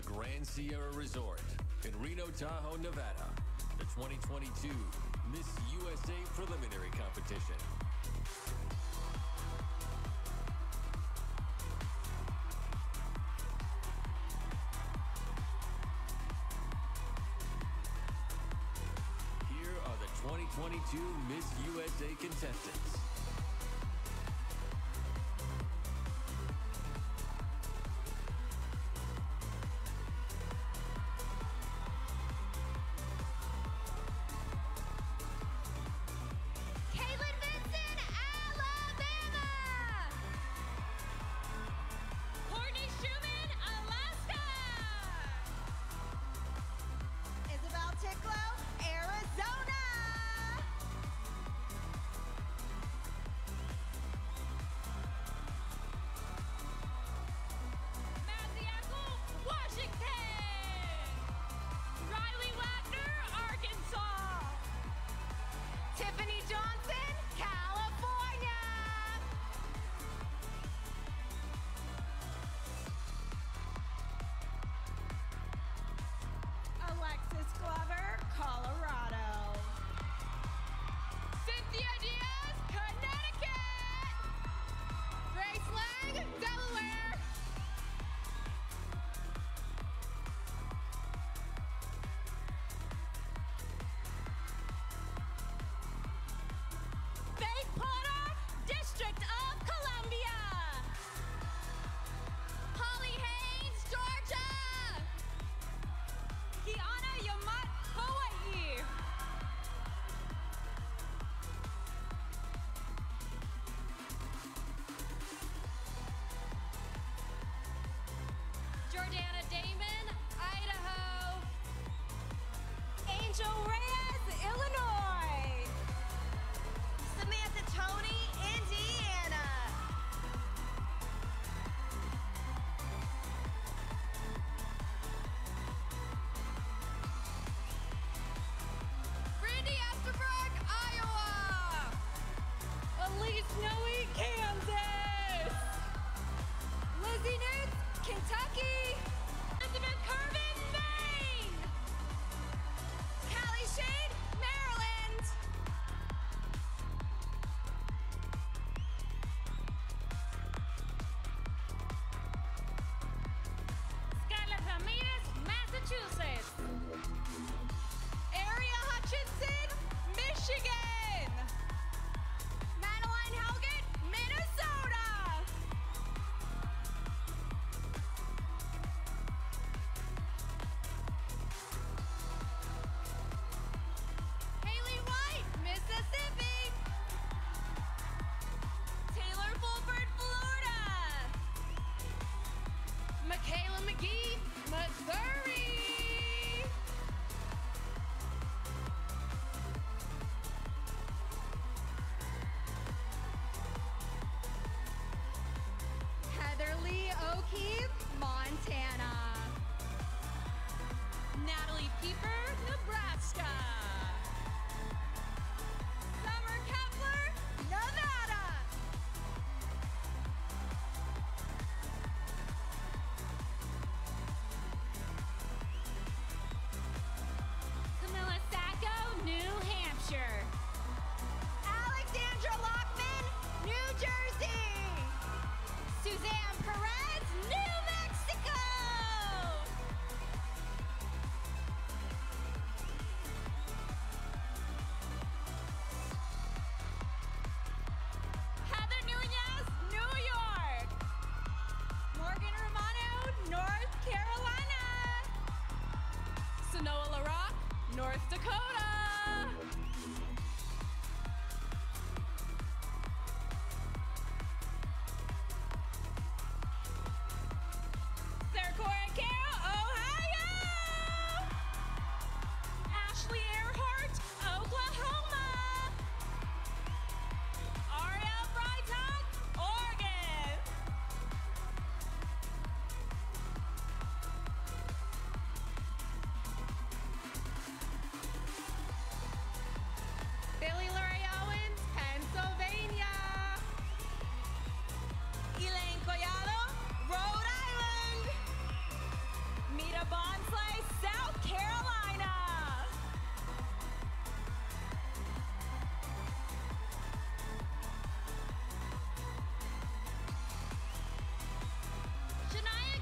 Grand Sierra Resort in Reno Tahoe, Nevada, the 2022 Miss USA Preliminary Competition. Here are the 2022 Miss USA contestants.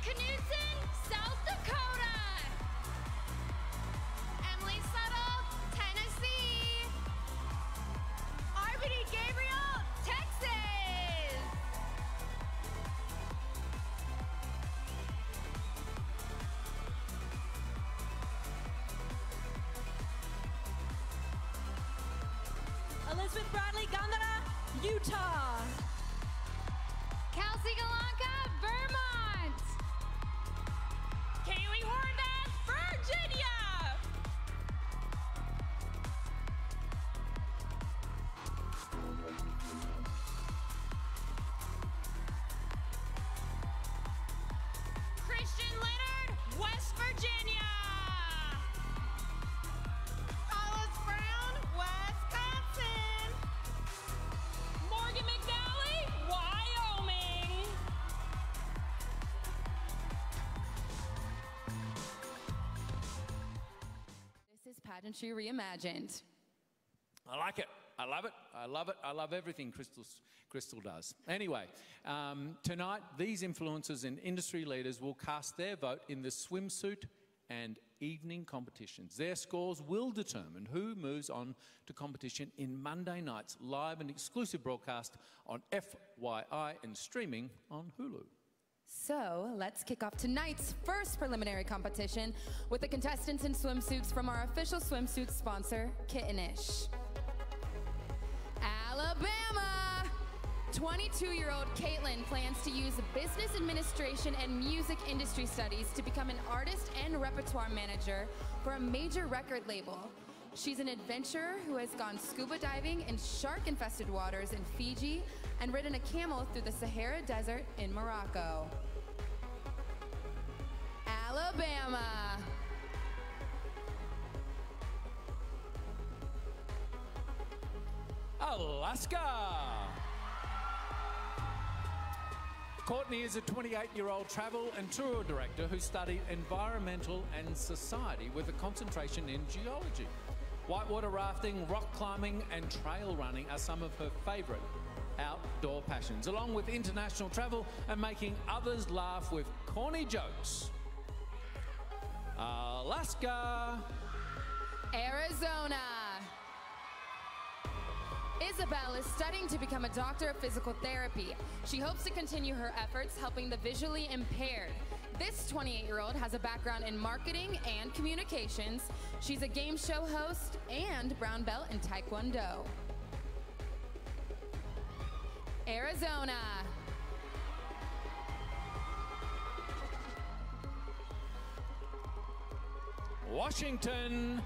Knudsen, South Dakota. Emily Suttle, Tennessee. Arbity Gabriel, Texas. Elizabeth Bradley Gandara, Utah. Kelsey Galanka, Vermont. Kaylee Horvath, Virginia. Christian Leonard, West Virginia. Alice Brown, Wisconsin. Morgan McNally, Wyoming. This is Pageantry Reimagined. I like it. I love it. I love it. I love everything Crystal does. Anyway, tonight these influencers and industry leaders will cast their vote in the swimsuit and evening competitions. Their scores will determine who moves on to competition in Monday night's live and exclusive broadcast on FYI and streaming on Hulu. So let's kick off tonight's first preliminary competition with the contestants in swimsuits from our official swimsuit sponsor, Kittenish. Alabama! 22-year-old Caitlin plans to use business administration and music industry studies to become an artist and repertoire manager for a major record label. She's an adventurer who has gone scuba diving in shark-infested waters in Fiji and ridden a camel through the Sahara Desert in Morocco. Alabama. Alaska. Courtney is a 28-year-old travel and tour director who studied environmental and society with a concentration in geology. Whitewater rafting, rock climbing and trail running are some of her favourite outdoor passions, along with international travel and making others laugh with corny jokes. Alaska. Arizona. Isabel is studying to become a doctor of physical therapy. She hopes to continue her efforts helping the visually impaired. This 28-year-old has a background in marketing and communications. She's a game show host and brown belt in Taekwondo. Arizona. Washington.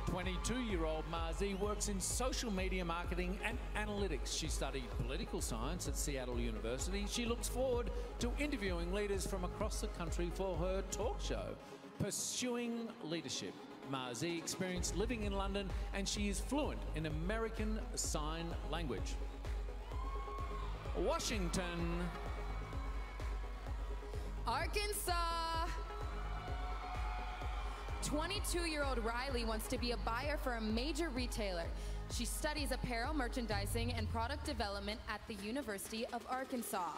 22-year-old Marzi works in social media marketing and analytics. She studied political science at Seattle University. She looks forward to interviewing leaders from across the country for her talk show, Pursuing Leadership. Marzi experienced living in London and she is fluent in American Sign Language. Washington. Arkansas. 22-year-old Riley wants to be a buyer for a major retailer. She studies apparel, merchandising, and product development at the University of Arkansas.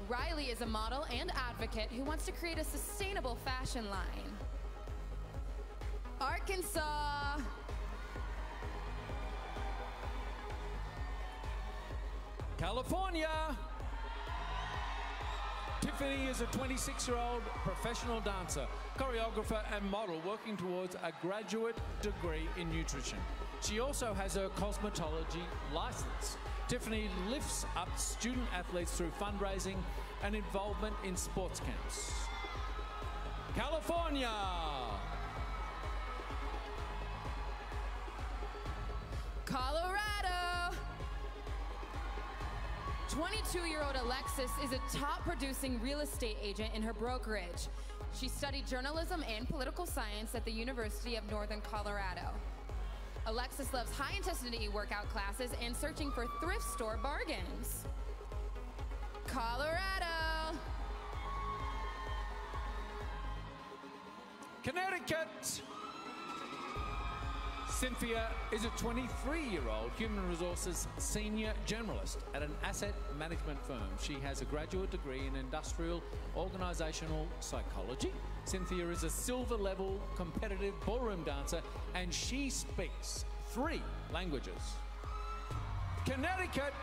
Riley is a model and advocate who wants to create a sustainable fashion line. Arkansas. California. Tiffany is a 26-year-old professional dancer, choreographer and model working towards a graduate degree in nutrition. She also has her cosmetology license. Tiffany lifts up student athletes through fundraising and involvement in sports camps. California. Colorado. 22-year-old Alexis is a top-producing real estate agent in her brokerage. She studied journalism and political science at the University of Northern Colorado. Alexis loves high-intensity workout classes and searching for thrift store bargains. Colorado. Connecticut. Cynthia is a 23-year-old human resources senior generalist at an asset management firm. She has a graduate degree in industrial organizational psychology. Cynthia is a silver-level competitive ballroom dancer, and she speaks 3 languages. Connecticut.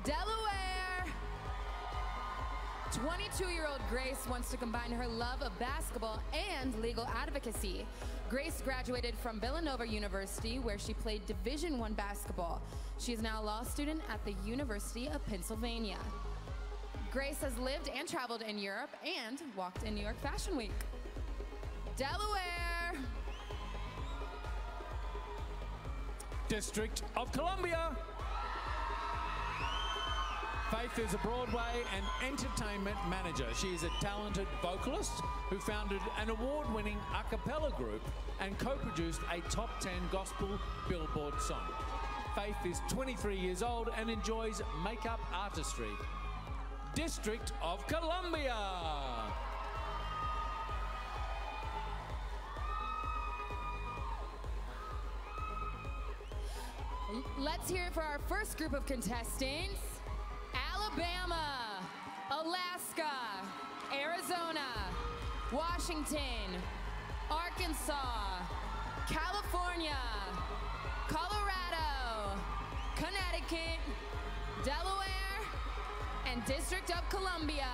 Delaware. 22-year-old Grace wants to combine her love of basketball and legal advocacy. Grace graduated from Villanova University, where she played Division I basketball. She is now a law student at the University of Pennsylvania. Grace has lived and traveled in Europe and walked in New York Fashion Week. Delaware. District of Columbia. Faith is a Broadway and entertainment manager. She is a talented vocalist who founded an award-winning a cappella group and co-produced a top 10 gospel Billboard song. Faith is 23 years old and enjoys makeup artistry. District of Columbia. Let's hear it for our first group of contestants. Alabama, Alaska, Arizona, Washington, Arkansas, California, Colorado, Connecticut, Delaware, and District of Columbia.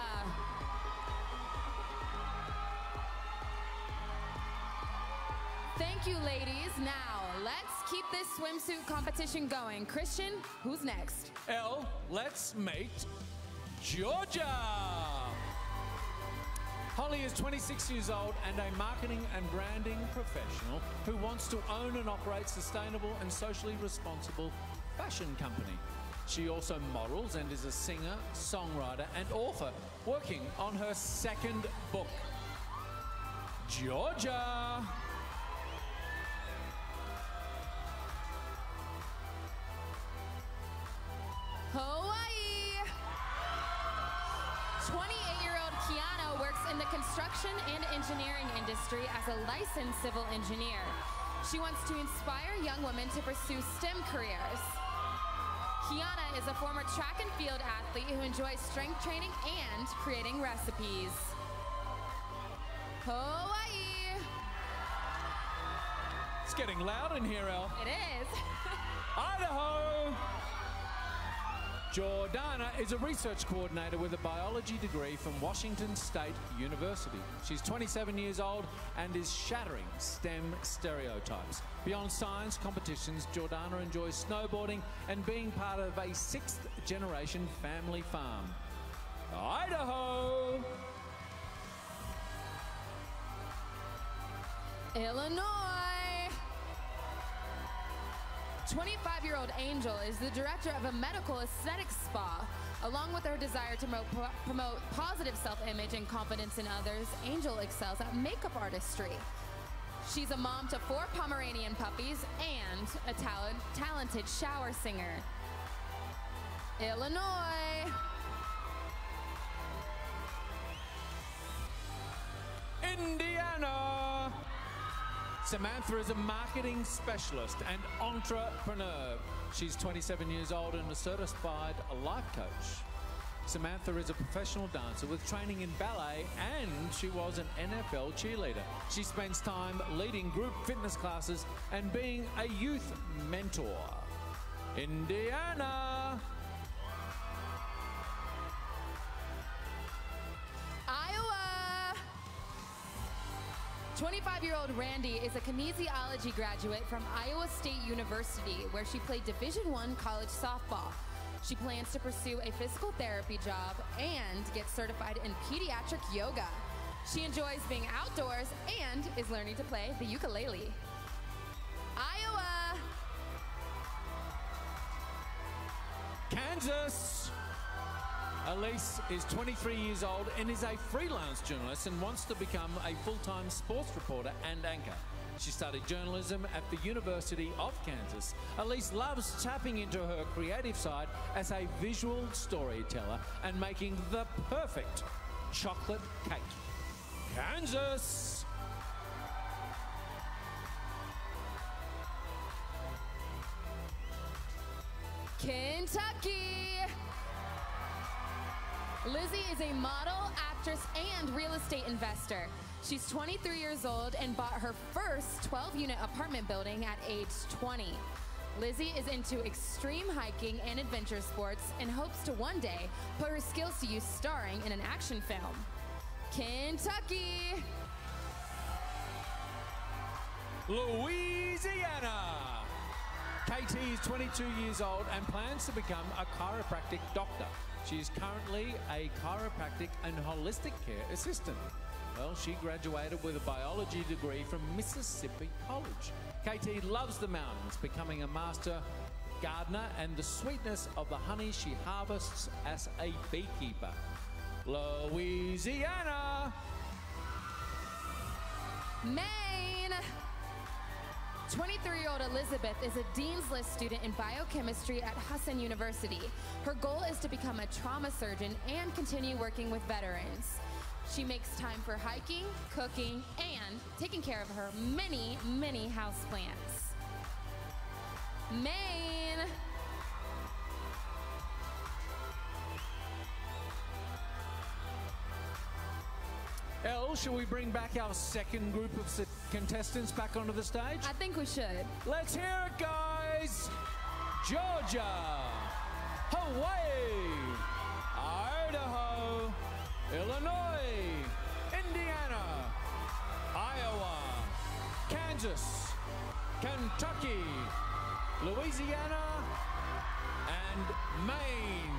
Thank you, ladies. Now, let's keep this swimsuit competition going. Christian, who's next? Elle, let's meet Georgia. Holly is 26 years old and a marketing and branding professional who wants to own and operate sustainable and socially responsible fashion company. She also models and is a singer, songwriter, and author working on her 2nd book. Georgia. Hawaii. 28-year-old Kiana works in the construction and engineering industry as a licensed civil engineer. She wants to inspire young women to pursue STEM careers. Kiana is a former track and field athlete who enjoys strength training and creating recipes. Hawaii. It's getting loud in here, Elle. It is. Idaho. Jordana is a research coordinator with a biology degree from Washington State University. She's 27 years old and is shattering STEM stereotypes. Beyond science competitions, Jordana enjoys snowboarding and being part of a 6th-generation family farm. Idaho! Illinois. 25-year-old Angel is the director of a medical aesthetics spa. Along with her desire to promote positive self-image and confidence in others, Angel excels at makeup artistry. She's a mom to 4 Pomeranian puppies and a talented shower singer. Illinois. Indiana. Samantha is a marketing specialist and entrepreneur. She's 27 years old and a certified life coach. Samantha is a professional dancer with training in ballet, and she was an NFL cheerleader. She spends time leading group fitness classes and being a youth mentor. Indiana. Iowa. 25-year-old Randy is a kinesiology graduate from Iowa State University, where she played Division I college softball. She plans to pursue a physical therapy job and get certified in pediatric yoga. She enjoys being outdoors and is learning to play the ukulele. Iowa. Kansas. Elise is 23 years old and is a freelance journalist and wants to become a full-time sports reporter and anchor. She studied journalism at the University of Kansas. Elise loves tapping into her creative side as a visual storyteller and making the perfect chocolate cake. Kansas. Kentucky. Lizzie is a model, actress, and real estate investor. She's 23 years old and bought her first 12-unit apartment building at age 20. Lizzie is into extreme hiking and adventure sports and hopes to one day put her skills to use starring in an action film. Kentucky. Louisiana. KT is 22 years old and plans to become a chiropractic doctor. She is currently a chiropractic and holistic care assistant. Well, she graduated with a biology degree from Mississippi College. KT loves the mountains, becoming a master gardener and the sweetness of the honey she harvests as a beekeeper. Louisiana. Maine. 23-year-old Elizabeth is a Dean's List student in biochemistry at Husson University. Her goal is to become a trauma surgeon and continue working with veterans. She makes time for hiking, cooking, and taking care of her many, many houseplants. Maine. Elle, shall we bring back our second group of contestants back onto the stage? I think we should. Let's hear it, guys! Georgia, Hawaii, Idaho, Illinois, Indiana, Iowa, Kansas, Kentucky, Louisiana, and Maine.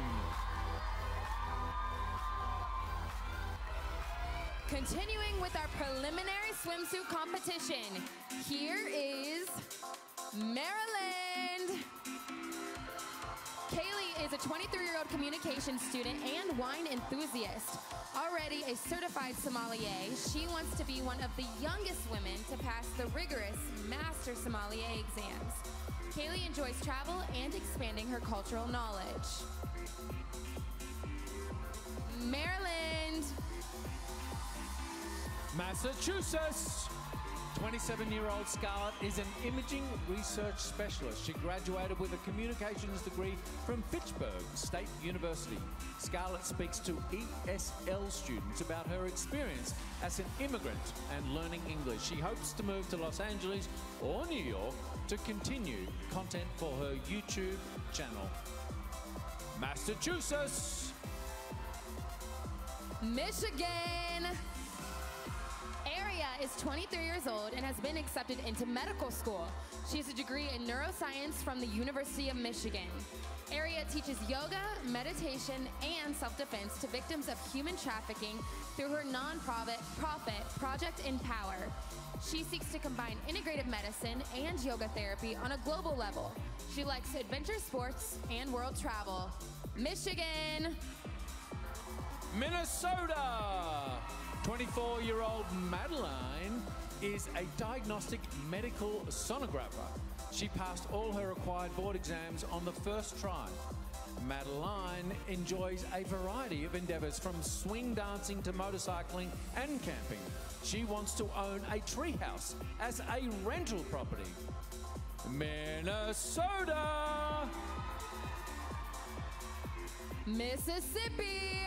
Continuing with our preliminary swimsuit competition, here is Maryland. Kaylee is a 23-year-old communication student and wine enthusiast. Already a certified sommelier, she wants to be one of the youngest women to pass the rigorous Master Sommelier exams. Kaylee enjoys travel and expanding her cultural knowledge. Maryland. Massachusetts. 27-year-old Scarlett is an imaging research specialist. She graduated with a communications degree from Fitchburg State University. Scarlett speaks to ESL students about her experience as an immigrant and learning English. She hopes to move to Los Angeles or New York to continue content for her YouTube channel. Massachusetts. Michigan. Aria is 23 years old and has been accepted into medical school. She has a degree in neuroscience from the University of Michigan. Aria teaches yoga, meditation, and self-defense to victims of human trafficking through her non-profit Project Empower. She seeks to combine integrative medicine and yoga therapy on a global level. She likes adventure sports and world travel. Michigan. Minnesota. 24-year-old Madeline is a diagnostic medical sonographer. She passed all her required board exams on the first try. Madeline enjoys a variety of endeavors from swing dancing to motorcycling and camping. She wants to own a treehouse as a rental property. Minnesota. Mississippi.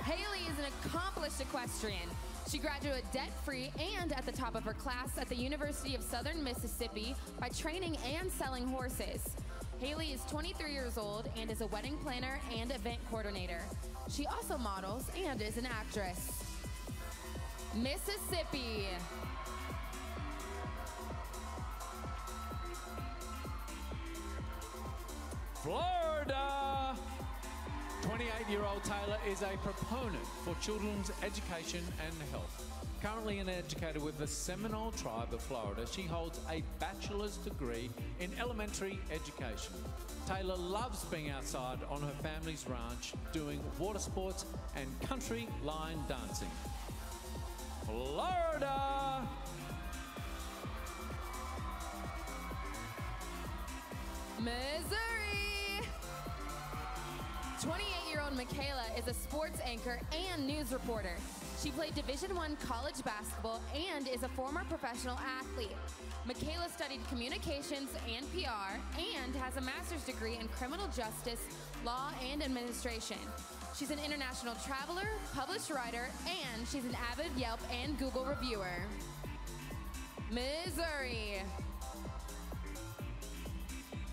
Haley is an accomplished equestrian. She graduated debt-free and at the top of her class at the University of Southern Mississippi by training and selling horses. Haley is 23 years old and is a wedding planner and event coordinator. She also models and is an actress. Mississippi. Florida. 28-year-old Taylor is a proponent for children's education and health. Currently an educator with the Seminole Tribe of Florida, she holds a bachelor's degree in elementary education. Taylor loves being outside on her family's ranch, doing water sports and country line dancing. Florida. Missouri. 28-year-old Michaela is a sports anchor and news reporter. She played Division I college basketball and is a former professional athlete. Michaela studied communications and PR and has a master's degree in criminal justice, law, and administration. She's an international traveler, published writer, and she's an avid Yelp and Google reviewer. Missouri.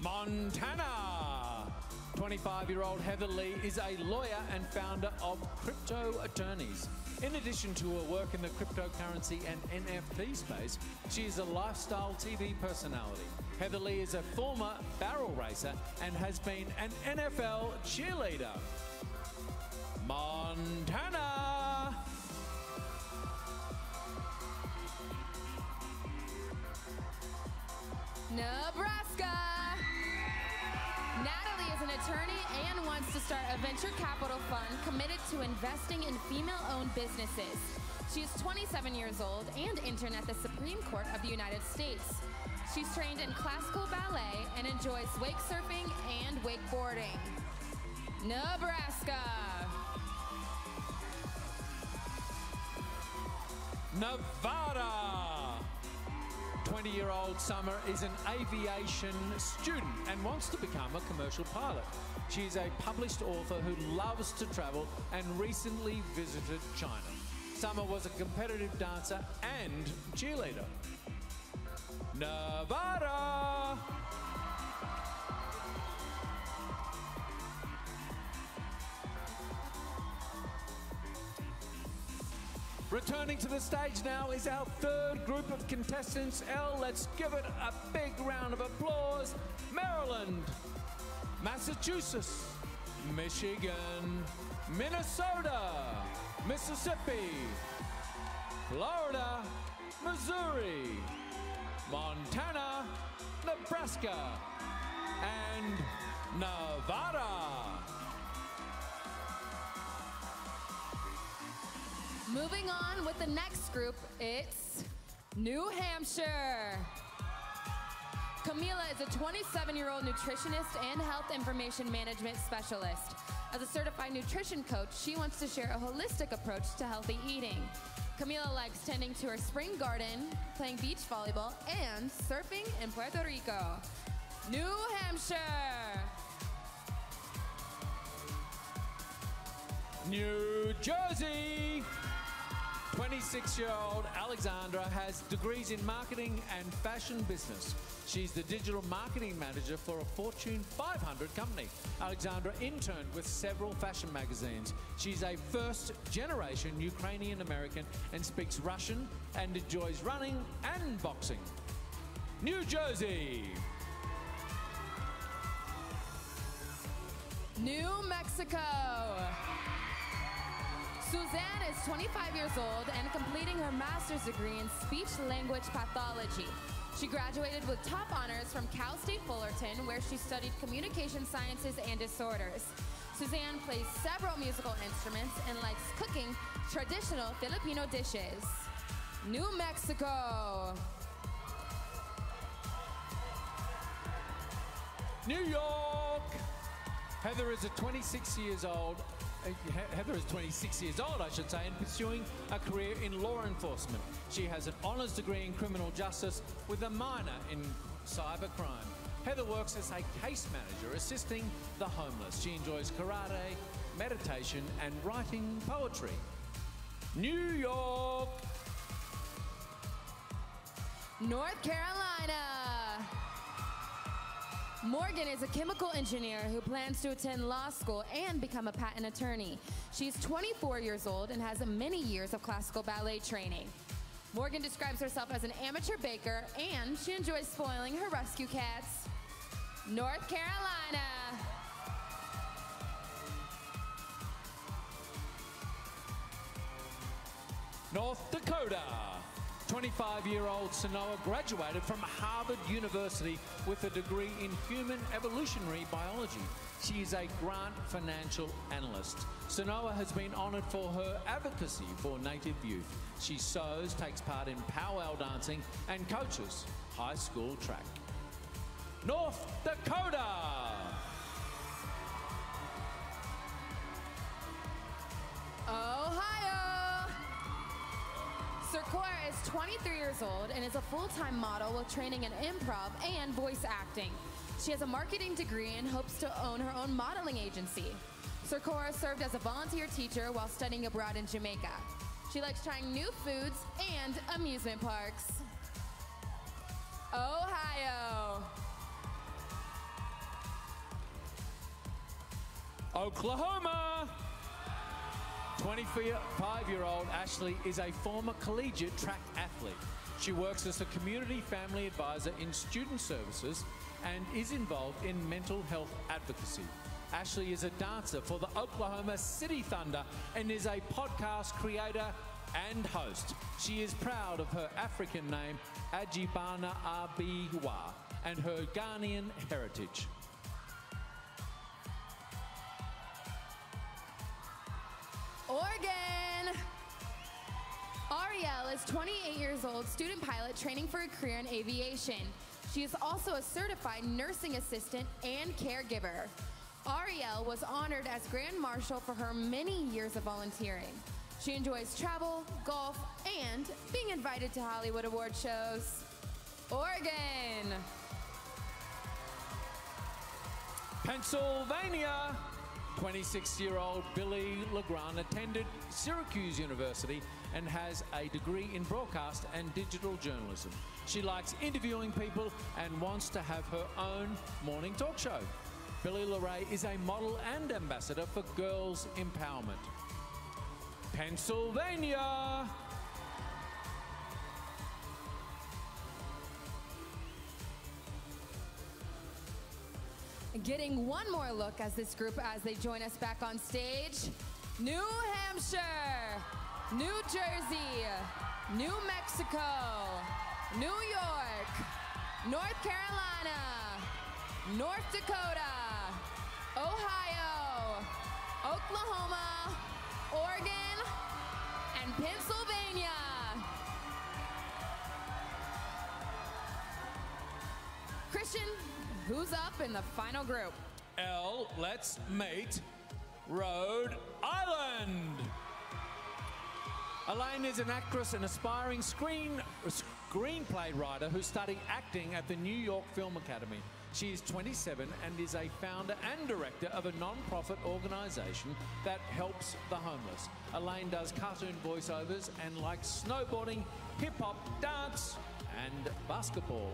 Montana. 25-year-old Heather Lee is a lawyer and founder of Crypto Attorneys. In addition to her work in the cryptocurrency and NFT space, she is a lifestyle TV personality. Heather Lee is a former barrel racer and has been an NFL cheerleader. Montana. Nebraska. Natalie is an attorney and wants to start a venture capital fund committed to investing in female-owned businesses. She is 27 years old and intern at the Supreme Court of the United States. She's trained in classical ballet and enjoys wake surfing and wakeboarding. Nebraska. Nevada. 20-year-old Summer is an aviation student and wants to become a commercial pilot. She is a published author who loves to travel and recently visited China. Summer was a competitive dancer and cheerleader. Nevada. Returning to the stage now is our third group of contestants. Let's give it a big round of applause. Maryland, Massachusetts, Michigan, Minnesota, Mississippi, Florida, Missouri, Montana, Nebraska, and Nevada. Moving on with the next group, it's New Hampshire. Camila is a 27-year-old nutritionist and health information management specialist. As a certified nutrition coach, she wants to share a holistic approach to healthy eating. Camila likes tending to her spring garden, playing beach volleyball, and surfing in Puerto Rico. New Hampshire. New Jersey. 26-year-old Alexandra has degrees in marketing and fashion business. She's the digital marketing manager for a Fortune 500 company. Alexandra interned with several fashion magazines. She's a first-generation Ukrainian-American and speaks Russian and enjoys running and boxing. New Jersey. New Mexico. Suzanne is 25 years old and completing her master's degree in speech-language pathology. She graduated with top honors from Cal State Fullerton, where she studied communication sciences and disorders. Suzanne plays several musical instruments and likes cooking traditional Filipino dishes. New Mexico. New York. Heather is 26 years old, I should say, and pursuing a career in law enforcement. She has an honors degree in criminal justice with a minor in cybercrime. Heather works as a case manager assisting the homeless. She enjoys karate, meditation, and writing poetry. New York. North Carolina. Morgan is a chemical engineer who plans to attend law school and become a patent attorney. She's 24 years old and has many years of classical ballet training. Morgan describes herself as an amateur baker, and she enjoys spoiling her rescue cats. North Carolina. North Dakota. 25-year-old Sanoa graduated from Harvard University with a degree in human evolutionary biology. She is a grant financial analyst. Sanoa has been honored for her advocacy for Native youth. She sews, takes part in powwow dancing, and coaches high school track. North Dakota. Ohio. Cora is 23 years old and is a full-time model with training in improv and voice acting. She has a marketing degree and hopes to own her own modeling agency. Cora served as a volunteer teacher while studying abroad in Jamaica. She likes trying new foods and amusement parks. Ohio. Oklahoma. 25-year-old Ashley is a former collegiate track athlete. She works as a community family advisor in student services and is involved in mental health advocacy. Ashley is a dancer for the Oklahoma City Thunder and is a podcast creator and host. She is proud of her African name, Ajibana Abiwa, and her Ghanaian heritage. Oregon. Ariel is 28 years old, student pilot training for a career in aviation. She is also a certified nursing assistant and caregiver. Ariel was honored as Grand Marshal for her many years of volunteering. She enjoys travel, golf, and being invited to Hollywood award shows. Oregon. Pennsylvania. 26-year-old Billy Legrand attended Syracuse University and has a degree in broadcast and digital journalism. She likes interviewing people and wants to have her own morning talk show. Billy LeRae is a model and ambassador for girls' empowerment. Pennsylvania. Getting one more look as this group as they join us back on stage. New Hampshire, New Jersey, New Mexico, New York, North Carolina, North Dakota, Ohio, Oklahoma, Oregon, and Pennsylvania. Christian, who's up in the final group? Let's meet Rhode Island. Elaine is an actress and aspiring screenplay writer who's studying acting at the New York Film Academy. She is 27 and is a founder and director of a non-profit organization that helps the homeless. Elaine does cartoon voiceovers and likes snowboarding, hip-hop, dance, and basketball.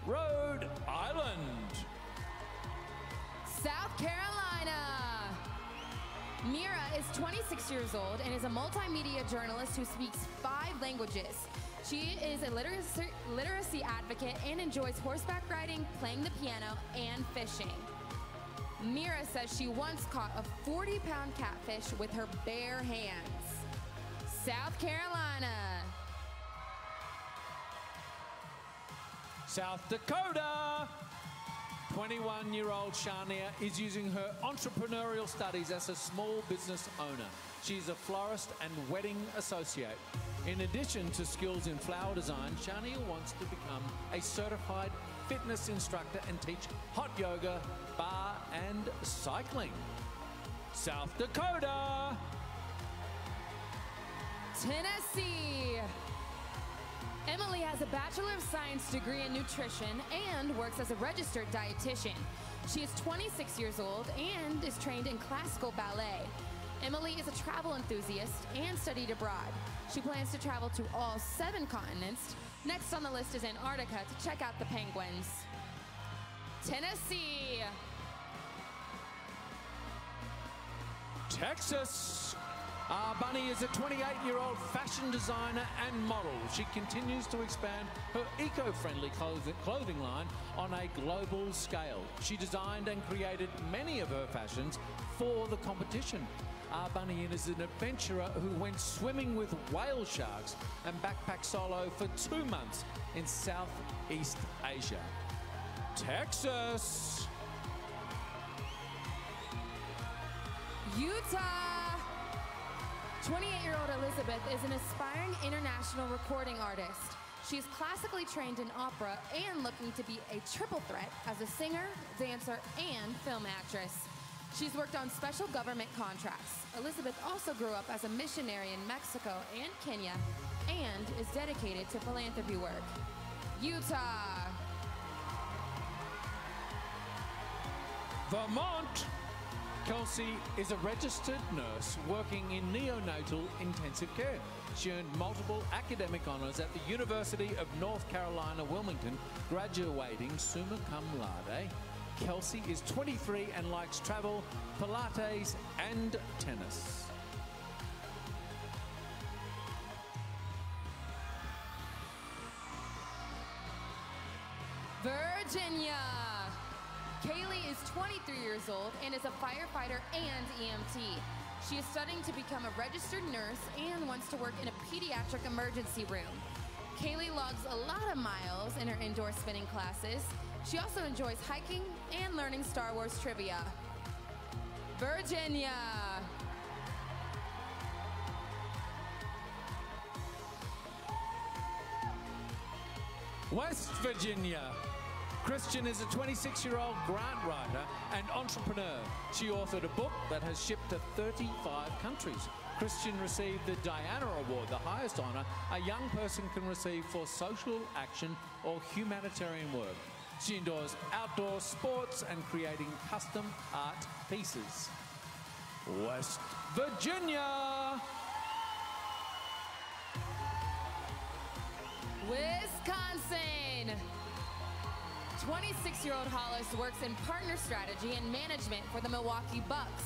Rhode Island. South Carolina. Mira is 26 years old and is a multimedia journalist who speaks 5 languages. She is a literacy advocate and enjoys horseback riding, playing the piano, and fishing. Mira says she once caught a 40-pound catfish with her bare hands. South Carolina. South Dakota. 21-year-old Shania is using her entrepreneurial studies as a small business owner. She's a florist and wedding associate. In addition to skills in flower design, Shania wants to become a certified fitness instructor and teach hot yoga, bar, and cycling. South Dakota. Tennessee. Emily has a Bachelor of Science degree in nutrition and works as a registered dietitian. She is 26 years old and is trained in classical ballet. Emily is a travel enthusiast and studied abroad. She plans to travel to all 7 continents. Next on the list is Antarctica to check out the penguins. Tennessee. Texas. Bunny is a 28-year-old fashion designer and model. She continues to expand her eco-friendly clothing line on a global scale. She designed and created many of her fashions for the competition. Bunny is an adventurer who went swimming with whale sharks and backpacked solo for 2 months in Southeast Asia. Texas. Utah. 28-year-old Elizabeth is an aspiring international recording artist. She is classically trained in opera and looking to be a triple threat as a singer, dancer, and film actress. She's worked on special government contracts. Elizabeth also grew up as a missionary in Mexico and Kenya. and is dedicated to philanthropy work. Utah. Vermont. Kelsey is a registered nurse working in neonatal intensive care. She earned multiple academic honors at the University of North Carolina, Wilmington, graduating summa cum laude. Kelsey is 23 and likes travel, Pilates, and tennis. Virginia. Kaylee is 23 years old and is a firefighter and EMT. She is studying to become a registered nurse and wants to work in a pediatric emergency room. Kaylee logs a lot of miles in her indoor spinning classes. She also enjoys hiking and learning Star Wars trivia. Virginia. West Virginia. Christian is a 26-year-old grant writer and entrepreneur. She authored a book that has shipped to 35 countries. Christian received the Diana Award, the highest honor a young person can receive for social action or humanitarian work. She endures outdoor sports and creating custom art pieces. West Virginia. Wisconsin. 26-year-old Hollis works in partner strategy and management for the Milwaukee Bucks.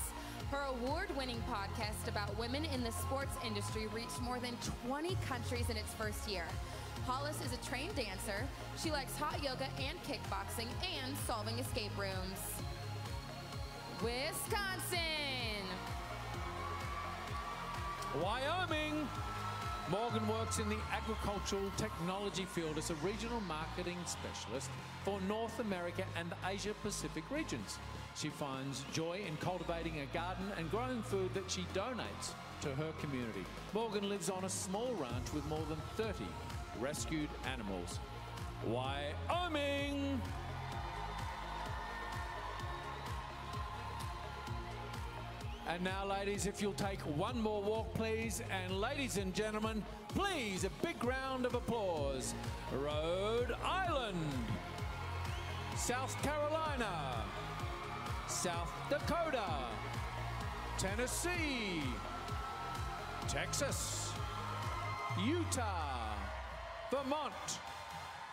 Her award-winning podcast about women in the sports industry reached more than 20 countries in its first year. Hollis is a trained dancer. She likes hot yoga and kickboxing and solving escape rooms. Wisconsin. Wyoming. Morgan works in the agricultural technology field as a regional marketing specialist for North America and the Asia Pacific regions. She finds joy in cultivating a garden and growing food that she donates to her community. Morgan lives on a small ranch with more than 30 rescued animals. Wyoming. And now, ladies, if you'll take one more walk, please. And ladies and gentlemen, please, a big round of applause. Rhode Island, South Carolina, South Dakota, Tennessee, Texas, Utah, Vermont,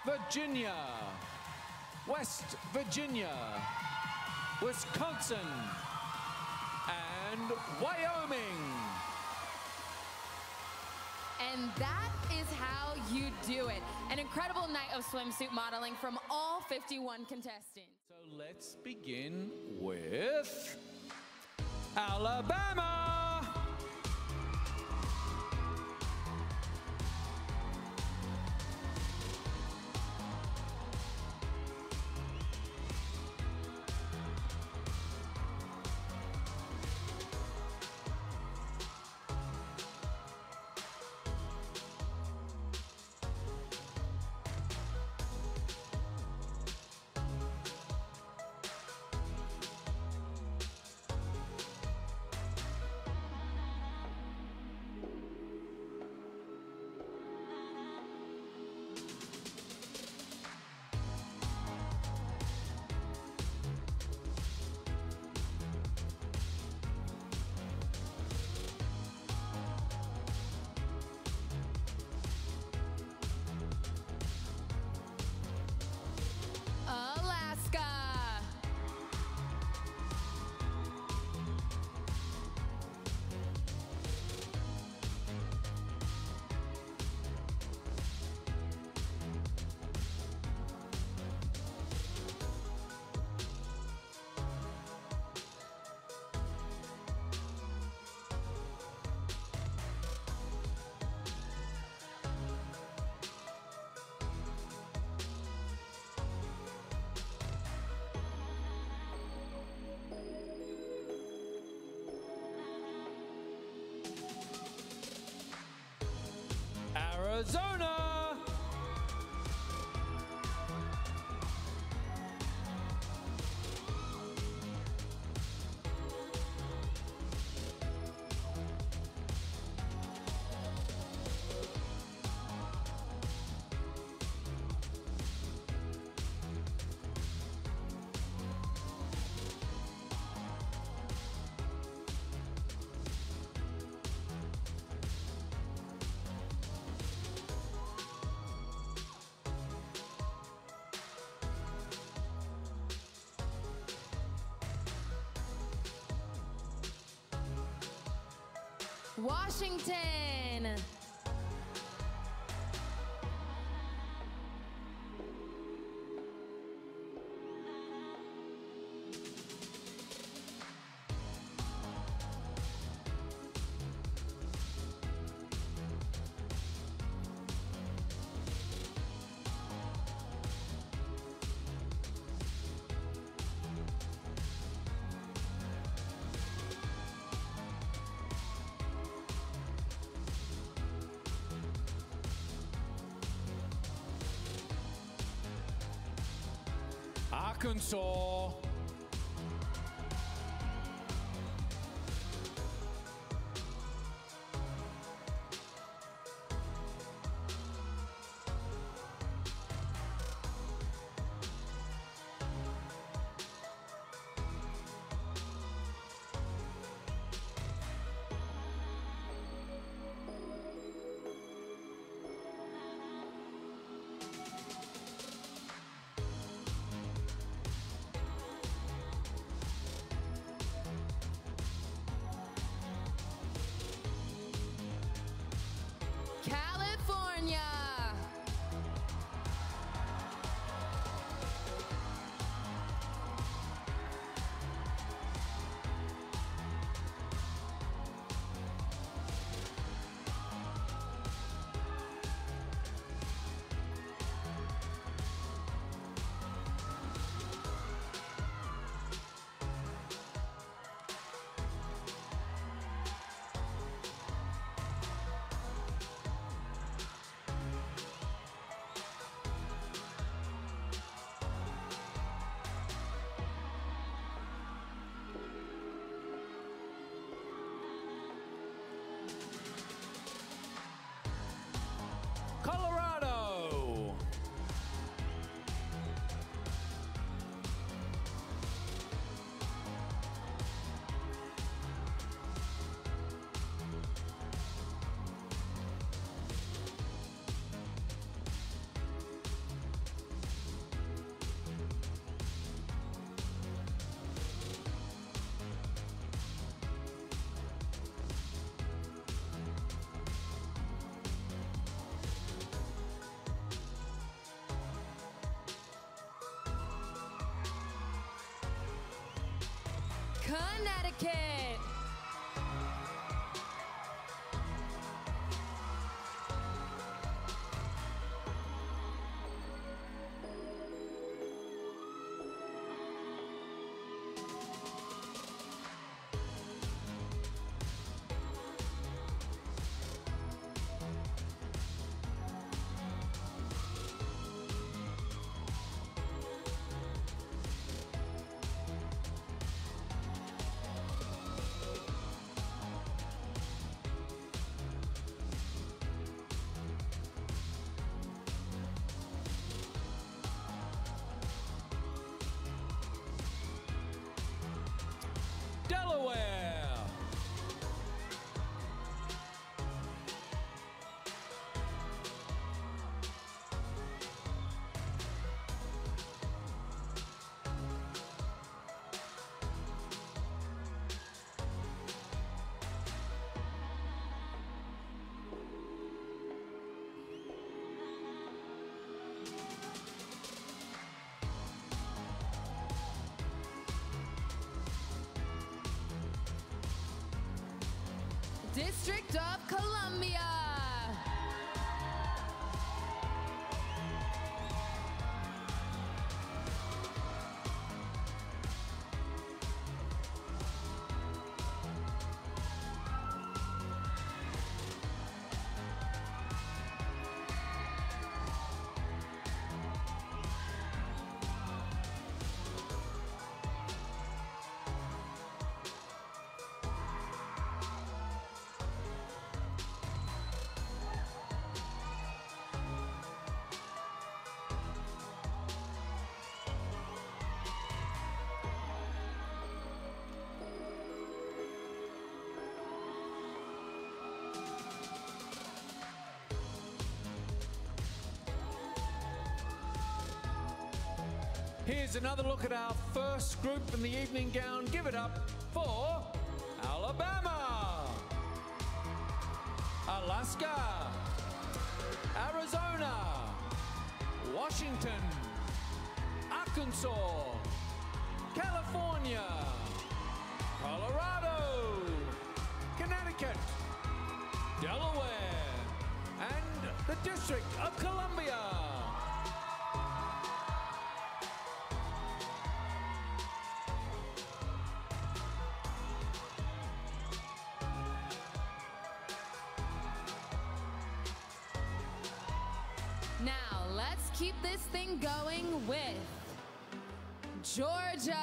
Virginia, West Virginia, Wisconsin, and Wyoming. And that is how you do it. An incredible night of swimsuit modeling from all 51 contestants. So let's begin with Alabama. Arizona. Washington. Arkansas. California. Colorado. Connecticut. Delaware. District of Columbia. Here's another look at our first group in the evening gown. Give it up for Alabama. Alaska, Arizona, Washington, Arkansas, California, Colorado, Connecticut, Delaware, and the District of Columbia. Now, let's keep this thing going with Georgia.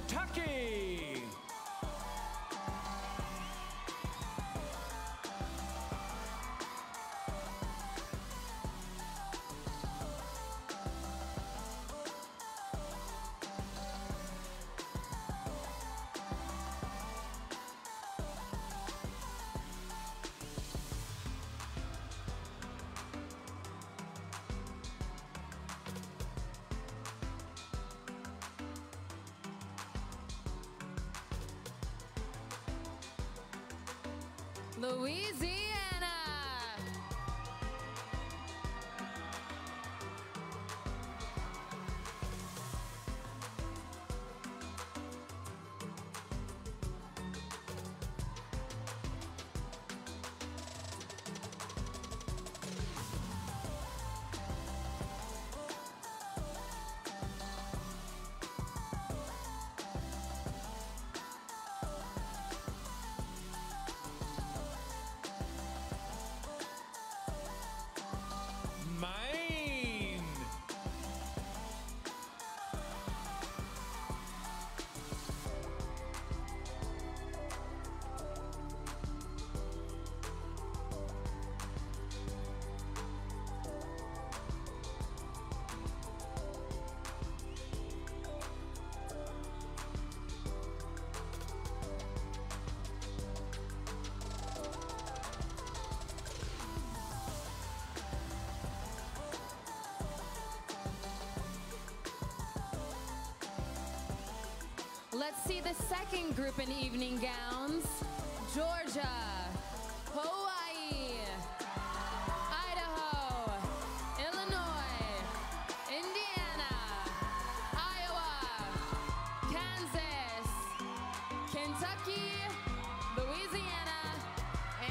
Kentucky. Louisiana. Maine. Let's see the second group in evening gowns. Georgia, Hawaii, Idaho, Illinois, Indiana, Iowa, Kansas, Kentucky, Louisiana,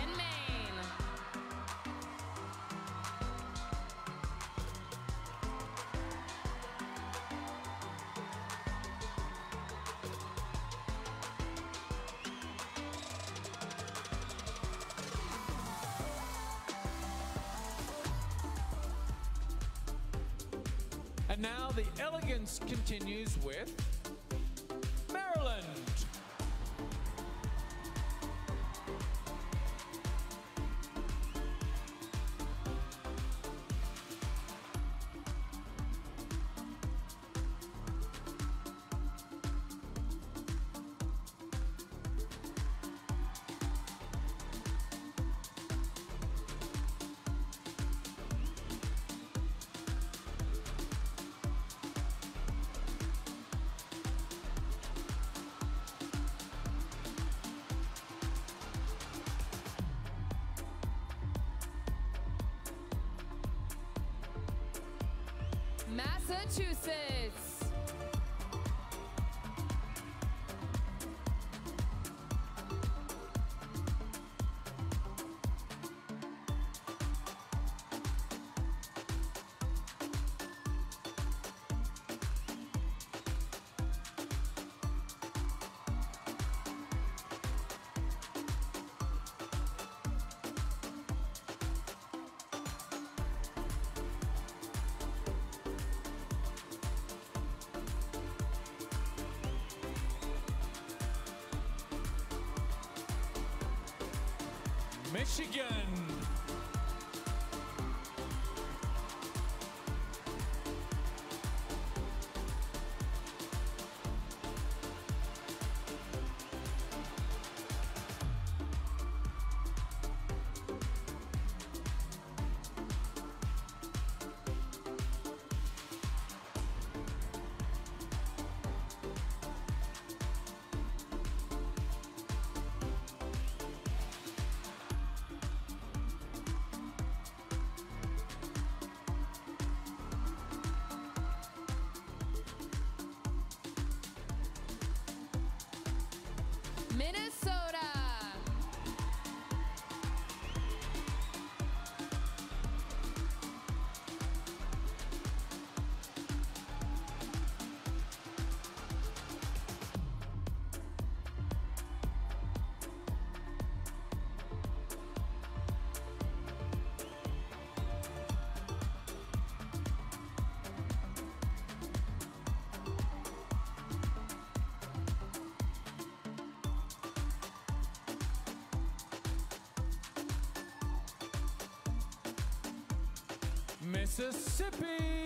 and Maine. And now the elegance continues with Maryland. Massachusetts. Michigan. Mississippi.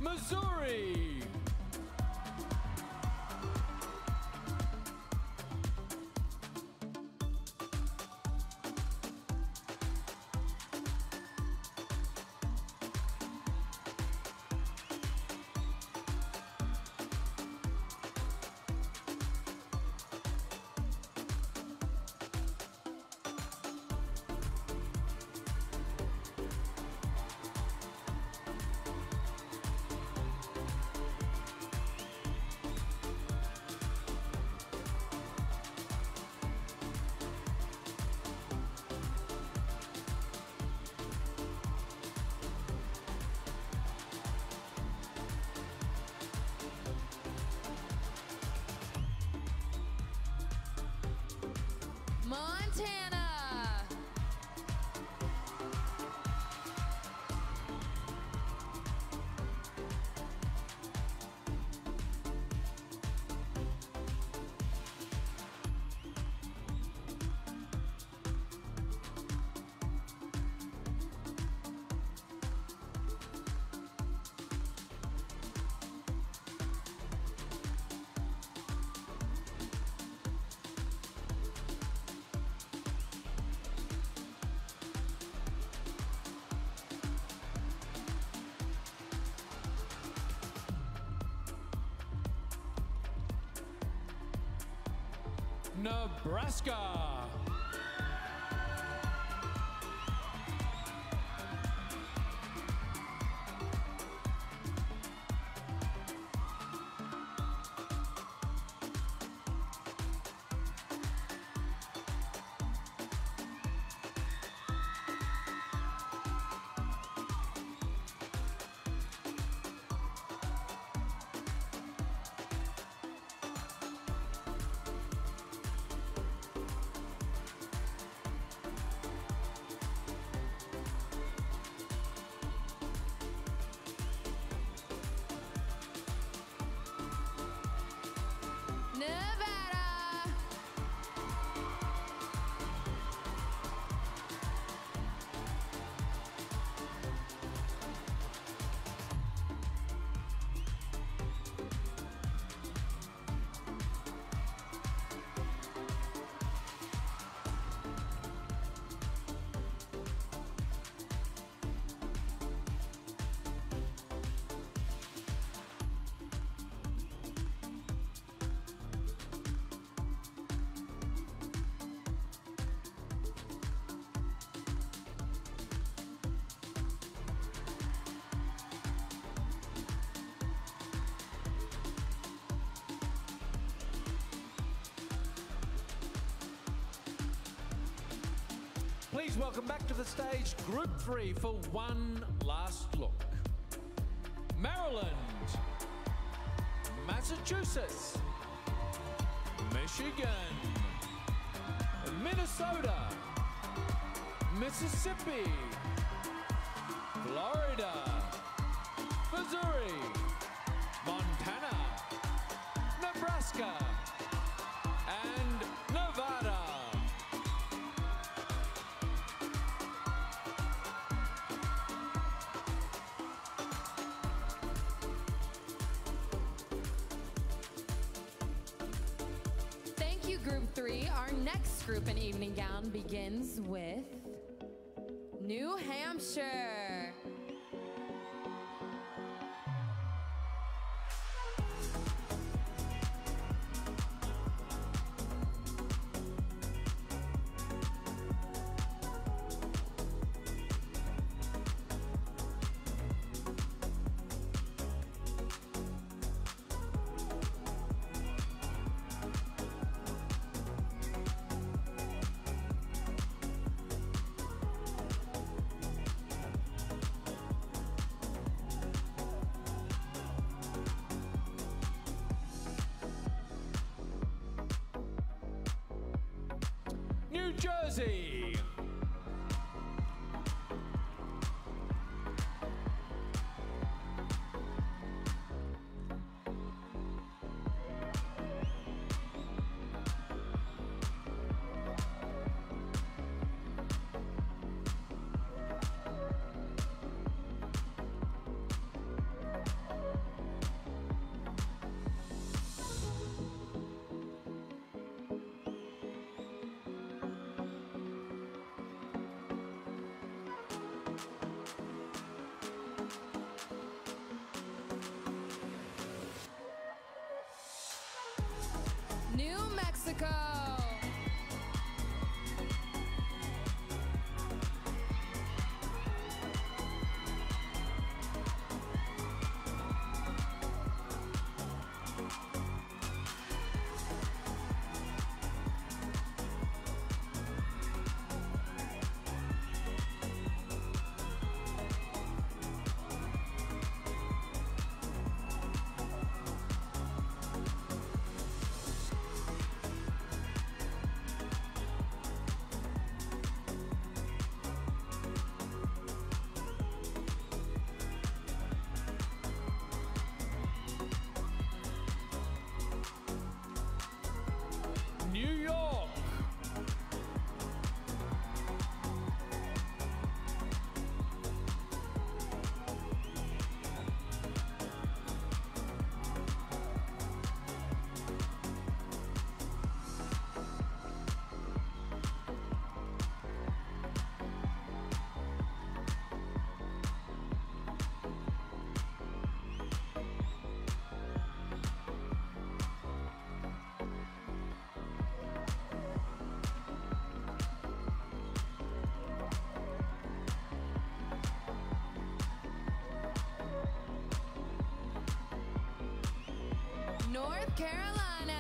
Missouri. Montana. Nebraska. Nevada. Please welcome back to the stage Group 3 for one last look. Maryland, Massachusetts, Michigan, Minnesota, Mississippi, Florida, Missouri, Montana, Nebraska, Group 3, our next group in evening gown begins with New Hampshire. New Jersey. New Mexico. New York. North Carolina.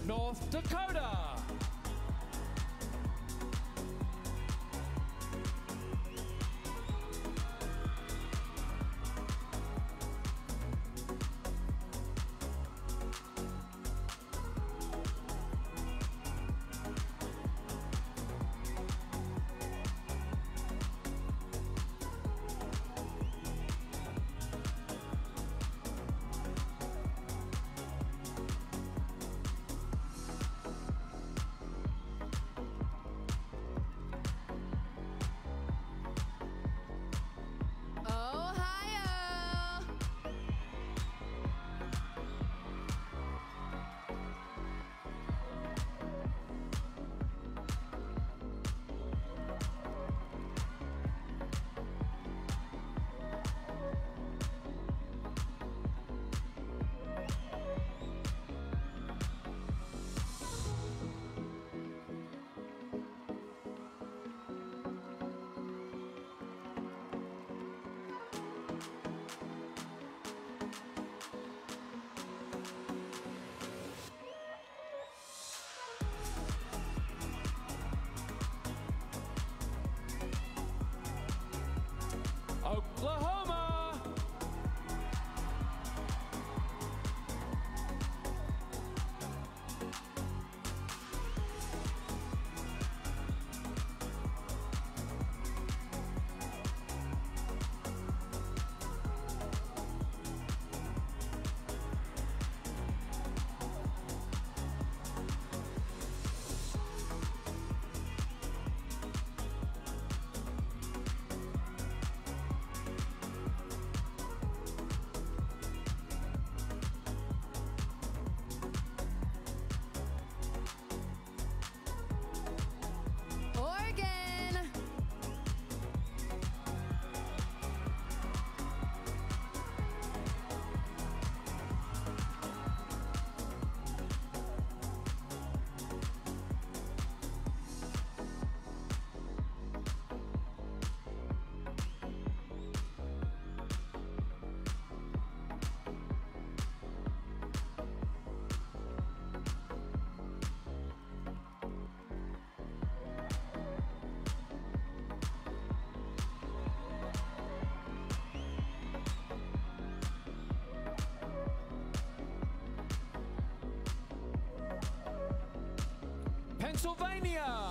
North Dakota. Oklahoma. Pennsylvania.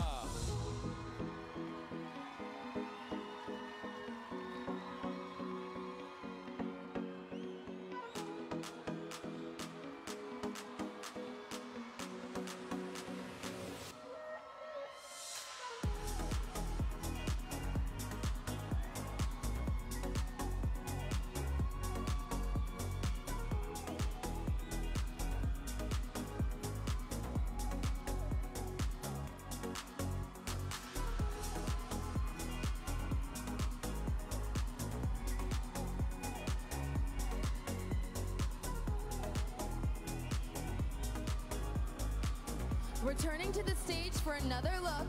Returning to the stage for another look,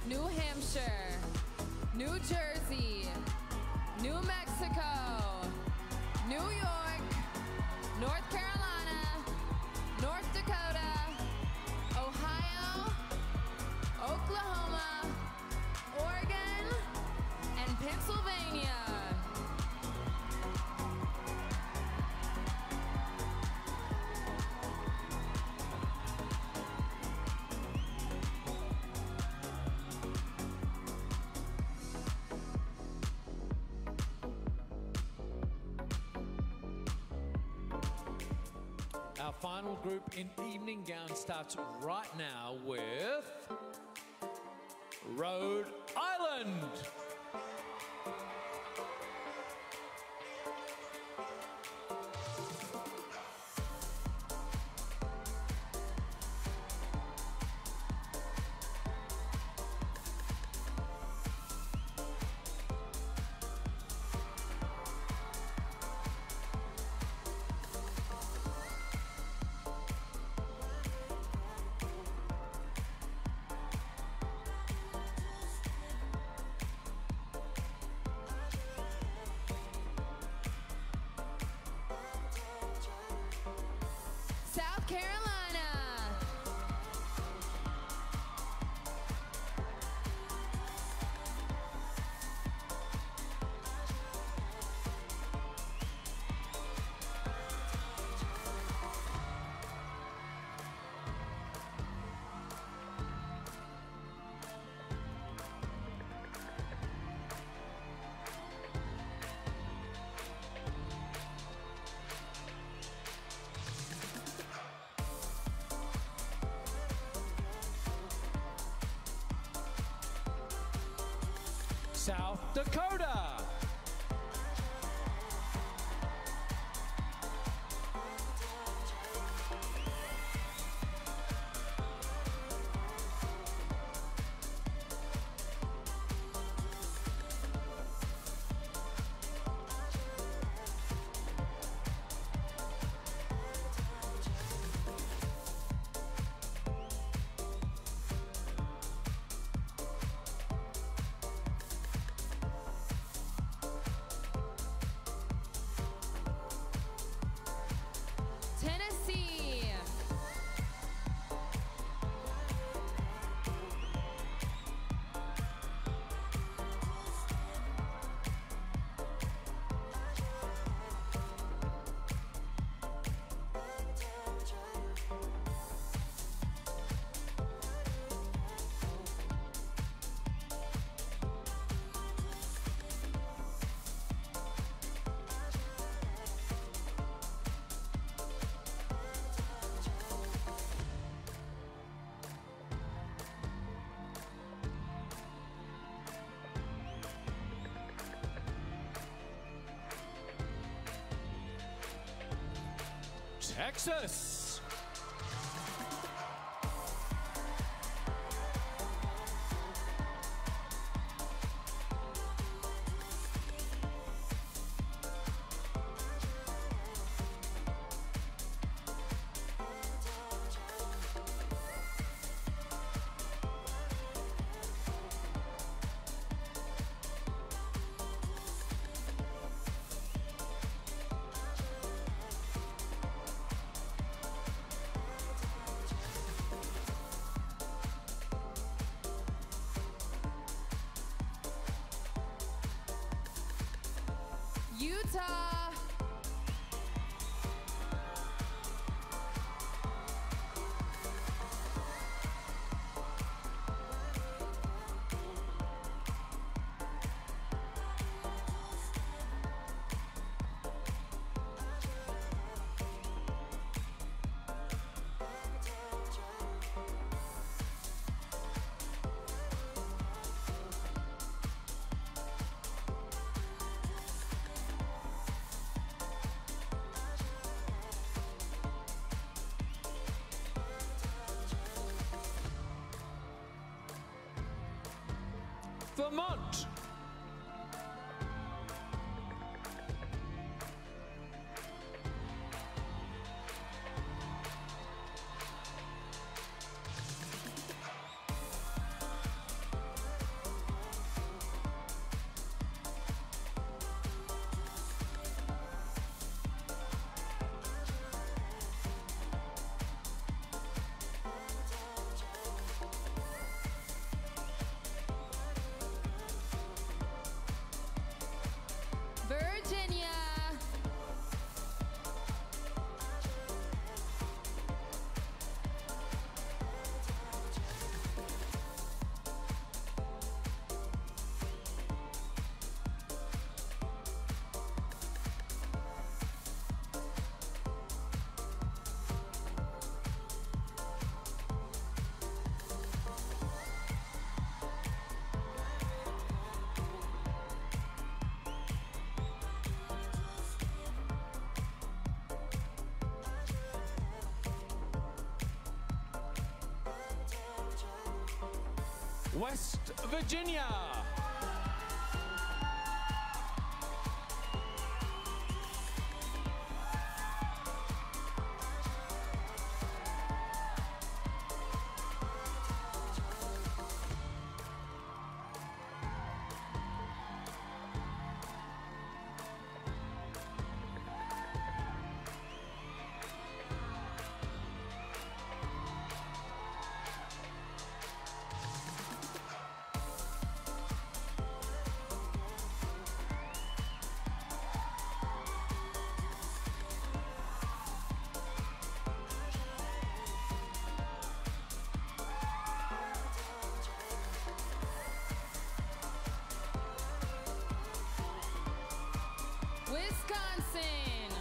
New Hampshire, New Jersey, New Mexico, New York, North Carolina, North Dakota, Ohio, Oklahoma, Oregon, and Pennsylvania. Our final group in evening gown starts right now with Rhode Island. South Carolina. South Dakota. Texas. Utah. Vermont. Virginia. West Virginia. Wisconsin.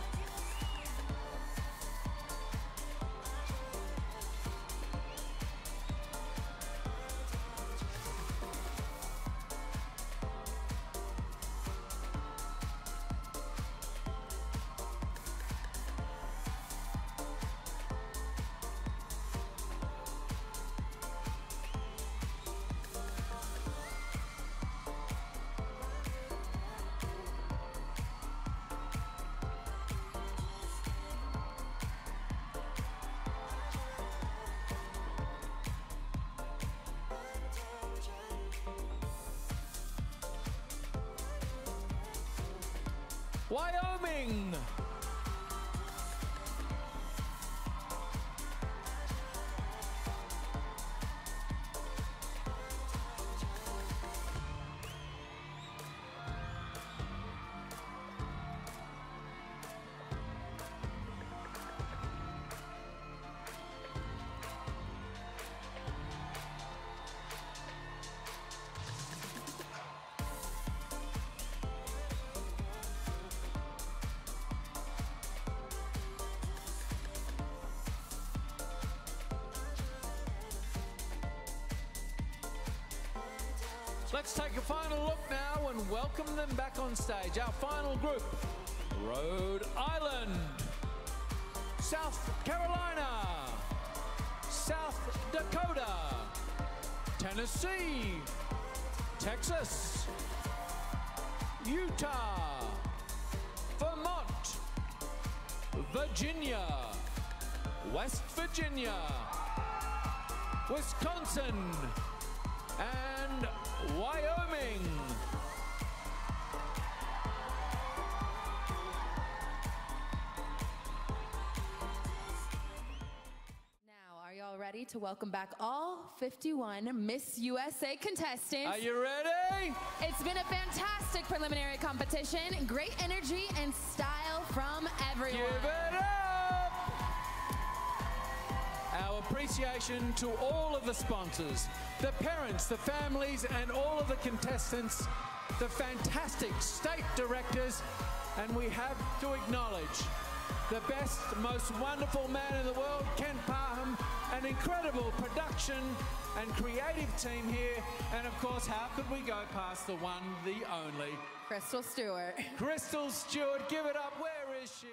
Wyoming. Let's take a final look now and welcome them back on stage. Our final group, Rhode Island. South Carolina, South Dakota, Tennessee, Texas, Utah, Vermont, Virginia, West Virginia, Wisconsin, and Wyoming. Now, are y'all ready to welcome back all 51 Miss USA contestants? Are you ready? It's been a fantastic preliminary competition. Great energy and style from everyone. Give it up! Our appreciation to all of the sponsors, the parents, the families, and all of the contestants, the fantastic state directors, and we have to acknowledge the best, most wonderful man in the world, Ken Parham, an incredible production and creative team here, and of course, how could we go past the one, the only, Crystal Stewart. Crystal Stewart. Give it up. Where is she?